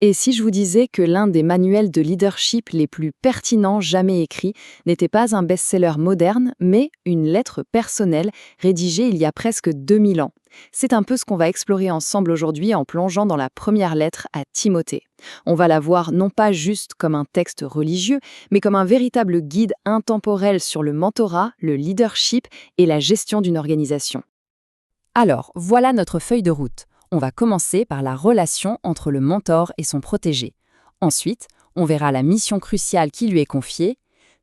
Et si je vous disais que l'un des manuels de leadership les plus pertinents jamais écrits n'était pas un best-seller moderne, mais une lettre personnelle rédigée il y a presque 2000 ans? C'est un peu ce qu'on va explorer ensemble aujourd'hui en plongeant dans la première lettre à Timothée. On va la voir non pas juste comme un texte religieux, mais comme un véritable guide intemporel sur le mentorat, le leadership et la gestion d'une organisation. Alors, voilà notre feuille de route. On va commencer par la relation entre le mentor et son protégé. Ensuite, on verra la mission cruciale qui lui est confiée,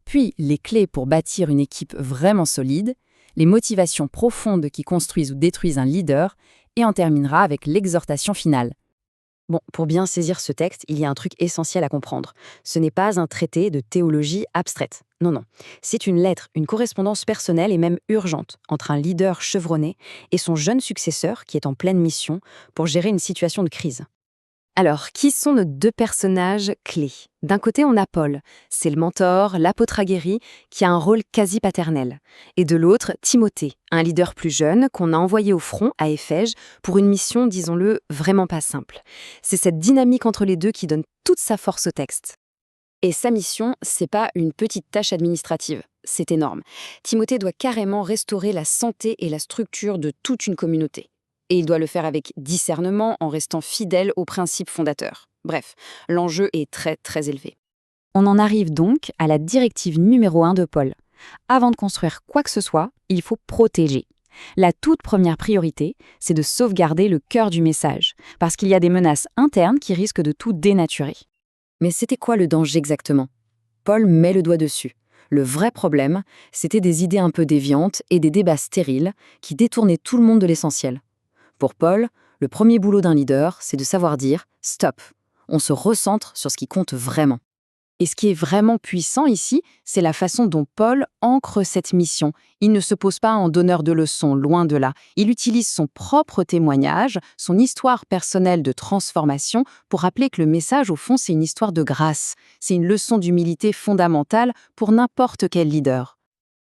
puis les clés pour bâtir une équipe vraiment solide, les motivations profondes qui construisent ou détruisent un leader, et on terminera avec l'exhortation finale. Bon, pour bien saisir ce texte, il y a un truc essentiel à comprendre. Ce n'est pas un traité de théologie abstraite. Non, non. C'est une lettre, une correspondance personnelle et même urgente entre un leader chevronné et son jeune successeur qui est en pleine mission pour gérer une situation de crise. Alors, qui sont nos deux personnages clés? D'un côté, on a Paul. C'est le mentor, l'apôtre aguerri, qui a un rôle quasi paternel. Et de l'autre, Timothée, un leader plus jeune qu'on a envoyé au front à Éphèse pour une mission, disons-le, vraiment pas simple. C'est cette dynamique entre les deux qui donne toute sa force au texte. Et sa mission, c'est pas une petite tâche administrative. C'est énorme. Timothée doit carrément restaurer la santé et la structure de toute une communauté. Et il doit le faire avec discernement en restant fidèle aux principes fondateurs. Bref, l'enjeu est très très élevé. On en arrive donc à la directive numéro 1 de Paul. Avant de construire quoi que ce soit, il faut protéger. La toute première priorité, c'est de sauvegarder le cœur du message, parce qu'il y a des menaces internes qui risquent de tout dénaturer. Mais c'était quoi le danger exactement? Paul met le doigt dessus. Le vrai problème, c'était des idées un peu déviantes et des débats stériles qui détournaient tout le monde de l'essentiel. Pour Paul, le premier boulot d'un leader, c'est de savoir dire « stop ». On se recentre sur ce qui compte vraiment. Et ce qui est vraiment puissant ici, c'est la façon dont Paul ancre cette mission. Il ne se pose pas en donneur de leçons, loin de là. Il utilise son propre témoignage, son histoire personnelle de transformation pour rappeler que le message, au fond, c'est une histoire de grâce. C'est une leçon d'humilité fondamentale pour n'importe quel leader.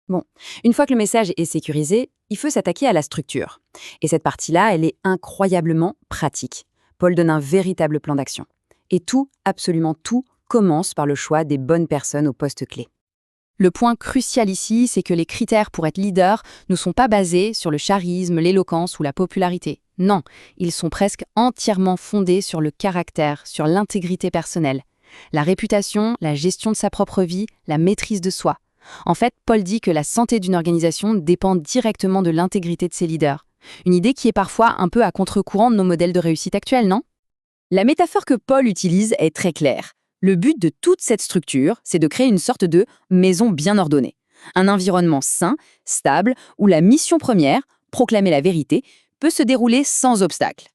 Bon, une fois que le message est sécurisé, il faut s'attaquer à la structure. Et cette partie-là, elle est incroyablement pratique. Paul donne un véritable plan d'action. Et tout, absolument tout, commence par le choix des bonnes personnes au poste clé. Le point crucial ici, c'est que les critères pour être leader ne sont pas basés sur le charisme, l'éloquence ou la popularité. Non, ils sont presque entièrement fondés sur le caractère, sur l'intégrité personnelle. La réputation, la gestion de sa propre vie, la maîtrise de soi. En fait, Paul dit que la santé d'une organisation dépend directement de l'intégrité de ses leaders. Une idée qui est parfois un peu à contre-courant de nos modèles de réussite actuels, non? La métaphore que Paul utilise est très claire. Le but de toute cette structure, c'est de créer une sorte de maison bien ordonnée. Un environnement sain, stable, où la mission première, proclamer la vérité, peut se dérouler sans obstacle.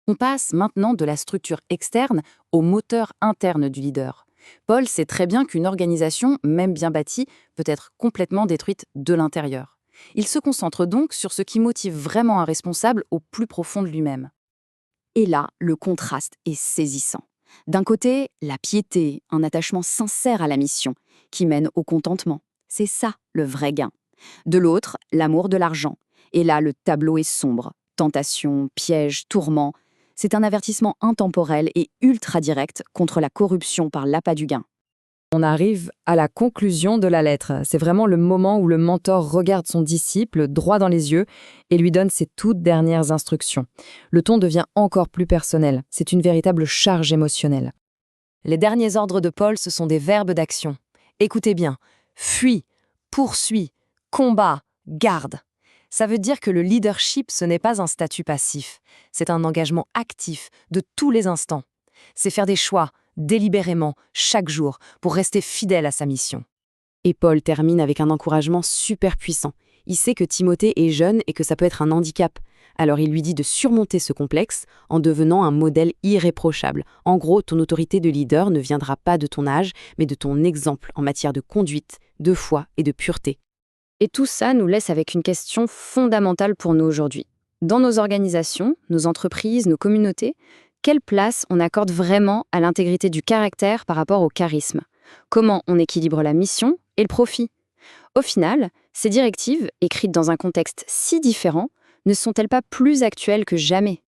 On passe maintenant de la structure externe au moteur interne du leader. Paul sait très bien qu'une organisation, même bien bâtie, peut être complètement détruite de l'intérieur. Il se concentre donc sur ce qui motive vraiment un responsable au plus profond de lui-même. Et là, le contraste est saisissant. D'un côté, la piété, un attachement sincère à la mission, qui mène au contentement. C'est ça, le vrai gain. De l'autre, l'amour de l'argent. Et là, le tableau est sombre. Tentation, piège, tourment. C'est un avertissement intemporel et ultra direct contre la corruption par l'appât du gain. On arrive à la conclusion de la lettre. C'est vraiment le moment où le mentor regarde son disciple droit dans les yeux et lui donne ses toutes dernières instructions. Le ton devient encore plus personnel. C'est une véritable charge émotionnelle. Les derniers ordres de Paul, ce sont des verbes d'action. Écoutez bien. Fuis, poursuis, combat, garde. Ça veut dire que le leadership, ce n'est pas un statut passif. C'est un engagement actif de tous les instants. C'est faire des choix, délibérément, chaque jour, pour rester fidèle à sa mission. Et Paul termine avec un encouragement super puissant. Il sait que Timothée est jeune et que ça peut être un handicap. Alors il lui dit de surmonter ce complexe en devenant un modèle irréprochable. En gros, ton autorité de leader ne viendra pas de ton âge, mais de ton exemple en matière de conduite, de foi et de pureté. Et tout ça nous laisse avec une question fondamentale pour nous aujourd'hui. Dans nos organisations, nos entreprises, nos communautés, quelle place on accorde vraiment à l'intégrité du caractère par rapport au charisme? Comment on équilibre la mission et le profit? Au final, ces directives, écrites dans un contexte si différent, ne sont-elles pas plus actuelles que jamais?